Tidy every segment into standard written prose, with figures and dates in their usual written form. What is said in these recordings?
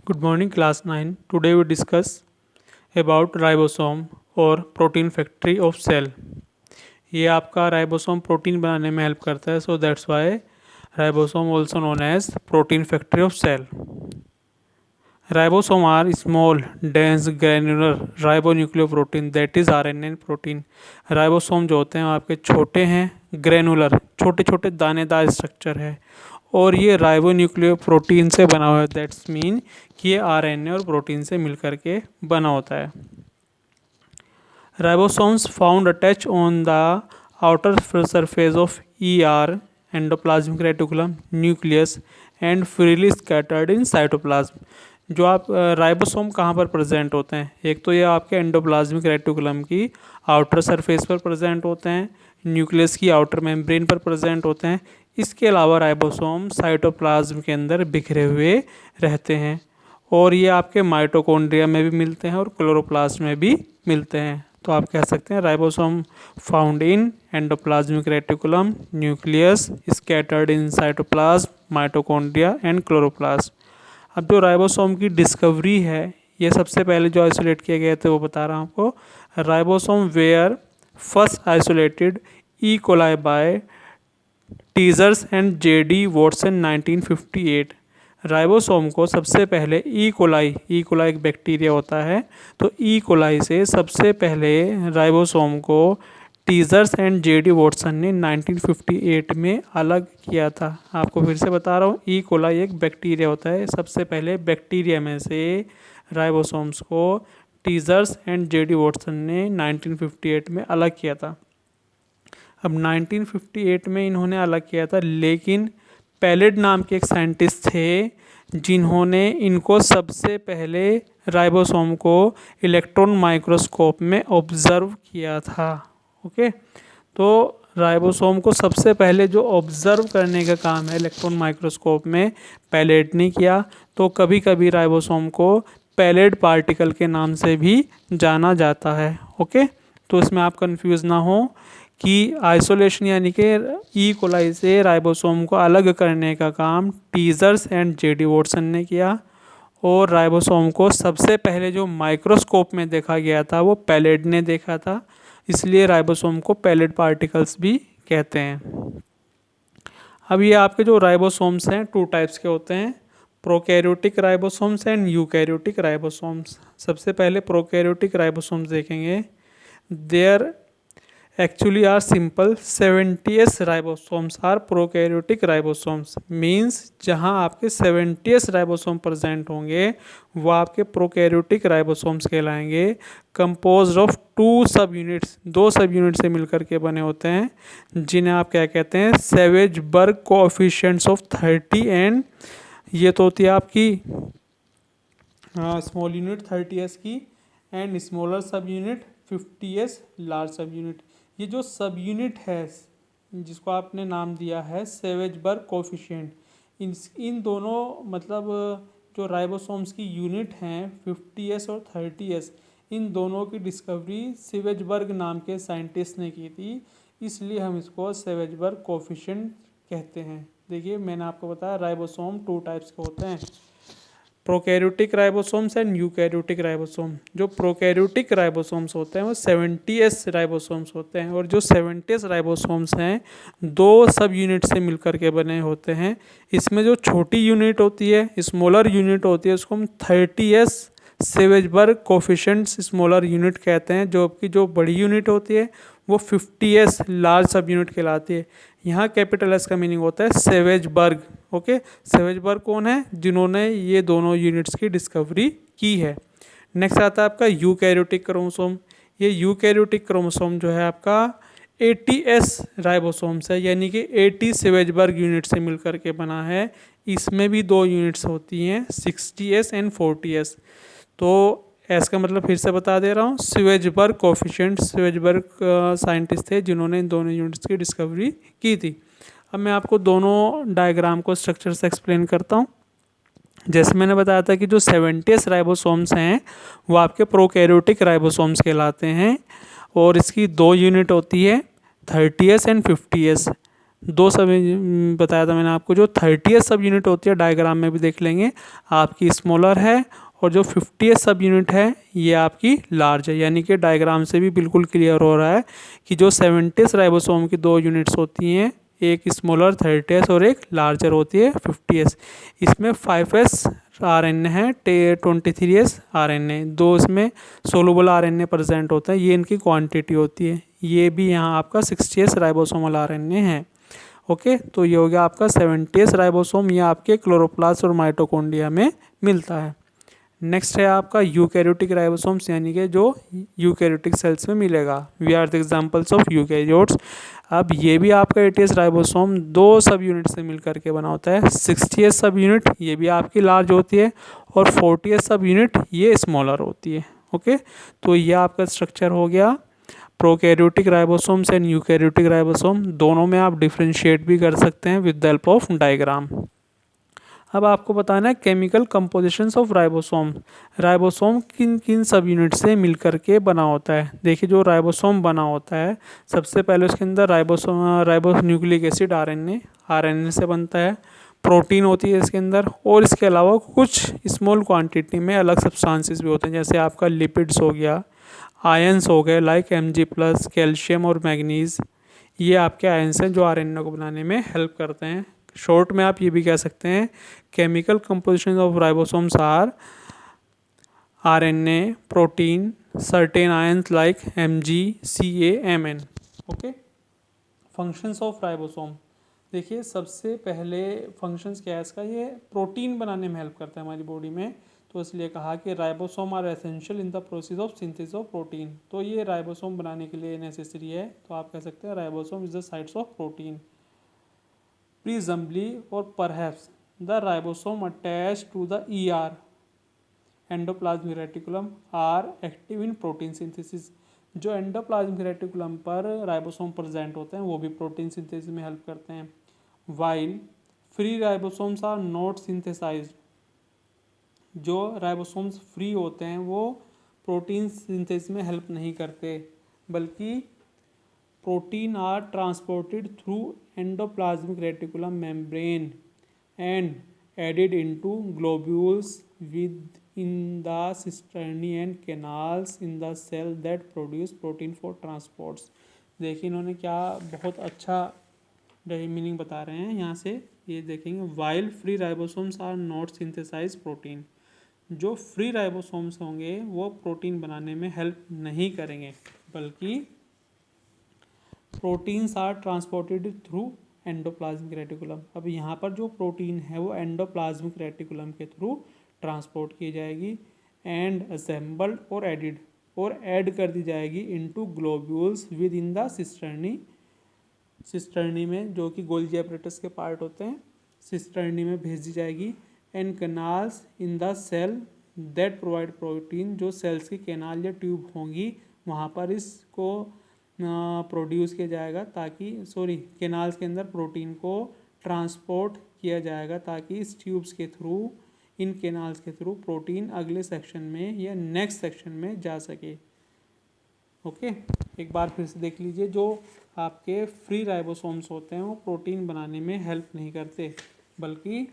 Good morning, class 9. Today we discuss about ribosome और protein factory of cell. ये आपका ribosome protein बनाने में हेल्प करता है, so that's why ribosome also known as protein factory of cell. Ribosome are small dense granular ribonucleoprotein that is RNA protein. Ribosome जो होते हैं आपके छोटे हैं, ग्रैनुलर छोटे छोटे दानेदार स्ट्रक्चर है और ये राइबोन्यूक्लियोप्रोटीन से बना हुआ है. दैट्स मीन कि ये आरएनए और प्रोटीन से मिलकर के बना होता है. Ribosomes found attach on the outer surface of ER endoplasmic reticulum nucleus and freely scattered in cytoplasm. जो आप राइबोसोम कहाँ पर प्रेजेंट होते हैं, एक तो ये आपके एंडोप्लाज्मिक रेटिकुलम की आउटर सरफेस पर प्रेजेंट होते हैं, न्यूक्लियस की आउटर मेम्ब्रेन पर प्रेजेंट होते हैं. इसके अलावा राइबोसोम साइटोप्लाज्म के अंदर बिखरे हुए रहते हैं और ये आपके माइटोकॉन्ड्रिया में भी मिलते हैं और क्लोरोप्लास्ट में भी मिलते हैं. तो आप कह सकते हैं ribosome found in endoplasmic reticulum nucleus scattered in cytoplasm mitochondria and chloroplast. अब जो राइबोसोम की डिस्कवरी है, ये सबसे पहले जो आइसोलेट किए गए थे वो बता रहा हूँ आपको. Ribosome were first isolated E coli by Tissieres and J.D. Watson 1958. Ribosome को सबसे पहले ई कोलाई एक बैक्टीरिया होता है, तो ई कोलाई से सबसे पहले राइबोसोम को टीजर्स एंड J.D. वॉटसन ने 1958 में अलग किया था. आपको फिर से बता रहा हूँ, ई कोलाई एक बैक्टीरिया होता है. सबसे पहले बैक्टीरिया में से राइबोसोम्स को टीजर्स एंड J.D. वॉटसन ने 1958 में अलग किया था. अब 1958 में इन्होंने अलग किया था, लेकिन पैलेड नाम के एक साइंटिस्ट थे जिन्होंने इनको सबसे पहले राइबोसोम को इलेक्ट्रॉन माइक्रोस्कोप में ऑब्जर्व किया था. ओके, तो राइबोसोम को सबसे पहले जो ऑब्जर्व करने का काम है इलेक्ट्रॉन माइक्रोस्कोप में, पैलेड ने किया. तो कभी कभी राइबोसोम को पैलेड पार्टिकल के नाम से भी जाना जाता है. ओके, तो इसमें आप कंफ्यूज ना हो कि आइसोलेशन यानी कि ई कोलाई से राइबोसोम को अलग करने का काम टीजर्स एंड J.D. वॉटसन ने किया और राइबोसोम को सबसे पहले जो माइक्रोस्कोप में देखा गया था वो पैलेड ने देखा था, इसलिए राइबोसोम को पैलेड पार्टिकल्स भी कहते हैं. अब ये आपके जो राइबोसोम्स हैं टू टाइप्स के होते हैं, prokaryotic ribosomes and eukaryotic ribosomes. सबसे पहले प्रोकैरियोटिक राइबोसोम्स देखेंगे. There actually are simple 70s ribosomes are prokaryotic ribosomes. Means जहां आपके 70s राइबोसोम प्रेजेंट होंगे वो आपके प्रोकैरियोटिक राइबोसोम्स कहलाएंगे. कंपोज्ड ऑफ दो सब यूनिट से मिलकर के बने होते हैं, जिन्हें आप क्या कहते हैं, सेवेजबर्ग कोएफिशिएंट्स ऑफ 30 एंड ये तो होती है आपकी स्मॉल यूनिट 30s की एंड स्मॉलर सब यूनिट 50s लार्ज सब यूनिट. ये जो सब यूनिट है जिसको आपने नाम दिया है सेवेजबर्ग कोएफिशिएंट, इन दोनों मतलब जो राइबोसोम्स की यूनिट हैं 50s और 30s, इन दोनों की डिस्कवरी सेवेजबर्ग नाम के साइंटिस्ट ने की थी, इसलिए हम इसको सेवेजबर्ग कोएफिशिएंट कहते हैं. देखिए मैंने आपको बताया राइबोसोम टू टाइप्स के होते हैं, prokaryotic ribosomes and eukaryotic ribosome. जो प्रोकैरियोटिक राइबोसोम्स होते हैं वो 70s राइबोसोम्स होते हैं और जो 70s राइबोसोम्स हैं दो सब यूनिट से मिलकर के बने होते हैं. इसमें जो छोटी यूनिट होती है, स्मॉलर यूनिट होती है, उसको हम 30s सेवेजबर्ग कोएफिशिएंट्स स्मॉलर यूनिट कहते हैं, जबकि जो बड़ी यूनिट होती है वो 50s लार्ज सब यूनिट कहलाती है. यहाँ कैपिटल एस का मीनिंग होता है सेवेजबर्ग. ओके, सेवेजबर्ग कौन है, जिन्होंने ये दोनों यूनिट्स की डिस्कवरी की है. नेक्स्ट आता है आपका यूकैरियोटिक क्रोमोसोम. ये यूकैरियोटिक क्रोमोसोम जो है आपका 80s राइबोसोम्स है, यानी कि 80 सेवेजबर्ग यूनिट से मिलकर के बना है. इसमें भी दो यूनिट्स होती हैं 60s एंड 40s. तो एस का मतलब फिर से बता दे रहा हूँ, सेवेजबर्ग कोएफिशिएंट सेवेजबर्ग साइंटिस्ट थे जिन्होंने इन दोनों यूनिट्स की डिस्कवरी की थी. अब मैं आपको दोनों डायग्राम को स्ट्रक्चर से एक्सप्लेन करता हूँ. जैसे मैंने बताया था कि जो 70s राइबोसोम्स हैं वो आपके प्रोकैरियोटिक राइबोसोम्स कहलाते हैं और इसकी दो यूनिट होती है 30s एंड 50s. दो सब बताया था मैंने आपको, जो 30th सब यूनिट होती है डायग्राम में भी देख लेंगे आपकी स्मॉलर है, और जो 50th सब यूनिट है ये आपकी लार्ज है। यानी कि डायग्राम से भी बिल्कुल क्लियर हो रहा है कि जो 70th राइबोसोम की दो यूनिट्स होती हैं, एक स्मॉलर 30th और एक लार्जर होती है 50th। इसमें 5s RNA है, 23s RNA, दो इसमें सोलुबल RNA प्रेजेंट होता है, ये इनकी क्वांटिटी होती है। ये भी यहाँ आपका 60s राइबोसोमल RNA है। ओके, तो ये हो गया आपका 70s राइबोसोम, ये आपके क्लोरोप्लास्ट और माइटोकॉन्ड्रिया में मिलता है। नेक्स्ट है आपका यूकैरियोटिक राइबोसोम्स, यानी कि जो यूकैरियोटिक सेल्स में मिलेगा। We are the examples of eukaryotes. अब ये भी आपका 80s राइबोसोम दो सब यूनिट से मिलकर के बना होता है। 60s सब यूनिट ये भी आपकी लार्ज होती है, और 40s सब यूनिट ये स्मॉलर होती है। ओके, तो ये आपका स्ट्रक्चर हो गया prokaryotic ribosomes and eukaryotic ribosome. दोनों में आप डिफ्रेंशिएट भी कर सकते हैं with the help of diagram. अब आपको बताना है chemical compositions of ribosome. Ribosome किन किन सब यूनिट से मिलकर के बना होता है। देखिए, जो राइबोसोम बना होता है, सबसे पहले उसके अंदर राइबो न्यूक्लिक एसिड आरएनए से बनता है। प्रोटीन होती है इसके अंदर, और इसके अलावा कुछ स्मॉल क्वांटिटी में अलग सब्सटेंसेस भी होते हैं, जैसे आपका लिपिड्स हो गया, आयंस हो गए लाइक Mg+, कैल्शियम और मैग्नीज। ये आपके आयंस हैं जो आरएनए को बनाने में हेल्प करते हैं। शॉर्ट में आप ये भी कह सकते हैं chemical composition of ribosomes are RNA, protein, certain ions like Mg, Ca, Mn। Okay, functions of ribosome. देखिए, सबसे पहले फंक्शंस क्या है इसका, ये प्रोटीन बनाने में हेल्प करता है हमारी बॉडी में, तो इसलिए कहा कि ribosome are essential in the process of synthesis of protein. तो ये राइबोसोम बनाने के लिए नेसेसरी है, तो आप कह सकते हैं ribosome is the sites of protein. Presumably or perhaps the ribosome attached to the ER endoplasmic reticulum are active in protein synthesis. जो एंडोप्लाज्मिक रेटिकुलम पर राइबोसोम प्रेजेंट होते हैं वो भी प्रोटीन सिंथेसिस में हेल्प करते हैं। While free ribosomes are not synthesized. जो राइबोसोम्स फ्री होते हैं वो प्रोटीन सिंथेसिस में हेल्प नहीं करते, बल्कि protein are transported through endoplasmic reticulum membrane and added into globules within the cisternae and canals in the cell that produce protein for transports। देखिए इन्होंने क्या बहुत अच्छा मीनिंग बता रहे हैं यहाँ से, ये देखेंगे while free ribosomes are not synthesize protein. जो फ्री राइबोसोम्स होंगे वो प्रोटीन बनाने में हेल्प नहीं करेंगे, बल्कि proteins are transported through endoplasmic reticulum. अब यहाँ पर जो प्रोटीन है वो एंडोप्लाज्मिक रेटिकुलम के थ्रू ट्रांसपोर्ट की जाएगी एंड असेंबल्ड और ऐड कर दी जाएगी into globules within the cisternae में, जो कि गोल्जी एपरेटस के पार्ट होते हैं, सिस्टर्नी में भेज दी जाएगी। And canals in the cell that provide protein. जो सेल्स की कैनाल या ट्यूब होंगी वहाँ पर इसको प्रोड्यूस किया जाएगा, ताकि कैनाल्स के अंदर प्रोटीन को ट्रांसपोर्ट किया जाएगा, ताकि इस ट्यूब्स के थ्रू, इन कैनाल्स के थ्रू प्रोटीन अगले सेक्शन में या नेक्स्ट सेक्शन में जा सके। ओके, एक बार फिर से देख लीजिए, जो आपके फ्री राइबोसोम्स होते हैं वो प्रोटीन बनाने में हेल्प नहीं करते, बल्कि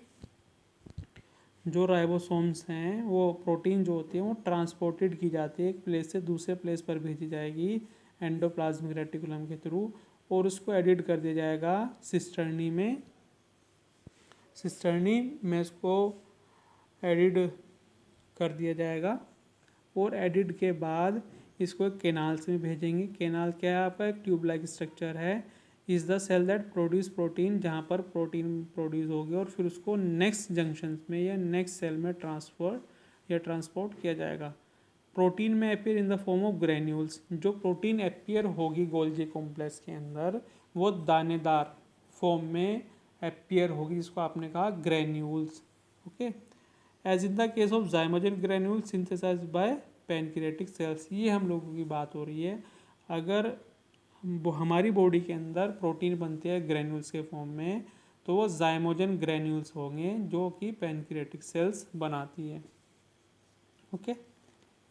जो राइबोसोम्स हैं वो प्रोटीन जो होती है वो ट्रांसपोर्टेड की जाती है, एक प्लेस से दूसरे प्लेस पर भेजी जाएगी एंडोप्लाज्मिक रेटिकुलम के थ्रू, और उसको एडिट कर दिया जाएगा सिस्टर्नी में। सिस्टर्नी में इसको एडिट कर दिया जाएगा, और एडिट के बाद इसको केनाल्स में भेजेंगे। केनाल क्या है आपका, एक ट्यूब लाइक स्ट्रक्चर है। Is the cell that produce protein, जहाँ पर प्रोटीन प्रोड्यूस होगी और फिर उसको नेक्स्ट जंक्शन में या नेक्स्ट सेल में ट्रांसपोर्ट किया जाएगा। प्रोटीन में appear in the form of granules. जो प्रोटीन अपीयर होगी गोल्जी कॉम्प्लेक्स के अंदर वो दानेदार फॉर्म में अपीयर होगी, जिसको आपने कहा granules. Okay, as in the case of zymogen granule synthesized by pancreatic cells. ये हम लोगों की बात हो रही है, अगर हमारी बॉडी के अंदर प्रोटीन बनती है ग्रेन्यूल्स के फॉर्म में, तो वो जाइमोजन ग्रेन्यूल्स होंगे जो कि पैनक्रियाटिक सेल्स बनाती है। ओके,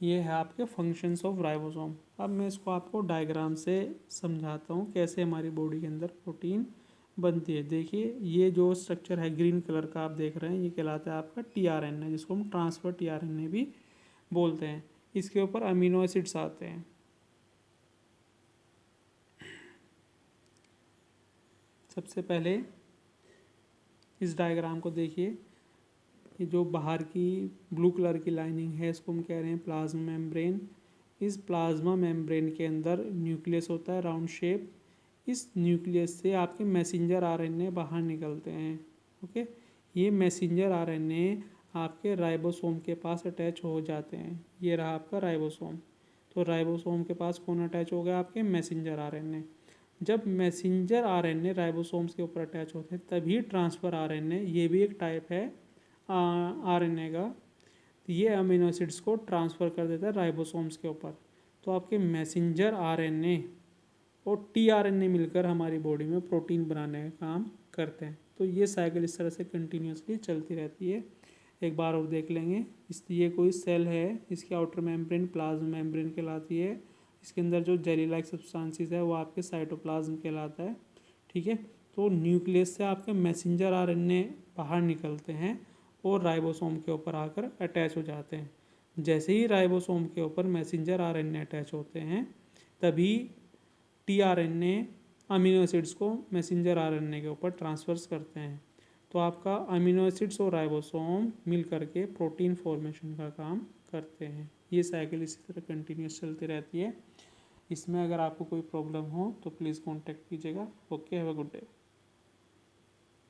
ये है आपके फंक्शंस ऑफ राइबोसोम। अब मैं इसको आपको डायग्राम से समझाता हूँ कैसे हमारी बॉडी के अंदर प्रोटीन बनती है। देखिए ये जो स्ट्रक्चर है ग्रीन कलर का आप देख रहे हैं, ये कहलाता है आपका टीआरएनए, जिसको हम ट्रांसफर टीआरएनए भी बोलते हैं। इसके ऊपर अमीनो एसिड्स आते हैं। सबसे पहले इस डायग्राम को देखिए, ये जो बाहर की ब्लू कलर की लाइनिंग है इसको हम कह रहे हैं प्लाज्मा मेम्ब्रेन। इस प्लाज्मा मेम्ब्रेन के अंदर न्यूक्लियस होता है राउंड शेप। इस न्यूक्लियस से आपके मैसेंजर आरएनए बाहर निकलते हैं। ओके, ये मैसेंजर आरएनए आपके राइबोसोम के पास अटैच हो जाते हैं। ये रहा आपका राइबोसोम। तो राइबोसोम के पास कौन अटैच हो गया? आपके मैसेंजर आरएनए। जब मैसेंजर आरएनए राइबोसोम्स के ऊपर अटैच होते हैं तभी ट्रांसफ़र आरएनए, ये भी एक टाइप है आरएनए का, तो ये अमीनो एसिड्स को ट्रांसफ़र कर देता है राइबोसोम्स के ऊपर। तो आपके मैसेंजर आरएनए और टीआरएनए मिलकर हमारी बॉडी में प्रोटीन बनाने का काम करते हैं। तो ये साइकिल इस तरह से कंटिन्यूसली चलती रहती है। एक बार और देख लेंगे। ये कोई सेल है, इसकी आउटर मेम्ब्रेन प्लाज्मा मेम्ब्रेन कहलाती है। इसके अंदर जो जेली लाइक सब्सटेंसेस है वो आपके साइटोप्लाज्म कहलाता है। ठीक है, तो न्यूक्लियस से आपके मैसेंजर आरएनए बाहर निकलते हैं और राइबोसोम के ऊपर आकर अटैच हो जाते हैं। जैसे ही राइबोसोम के ऊपर मैसेंजर आरएनए अटैच होते हैं तभी टीआरएनए अमीनो एसिड्स को मैसेंजर आरएनए के ऊपर ट्रांसफर्स करते हैं। तो आपका अमीनो एसिड्स और राइबोसोम मिल करके प्रोटीन फॉर्मेशन का काम करते हैं। ये साइकिल इसी तरह कंटिन्यूस चलती रहती है। इसमें अगर आपको कोई प्रॉब्लम हो तो प्लीज़ कांटेक्ट कीजिएगा। Okay, have a good day.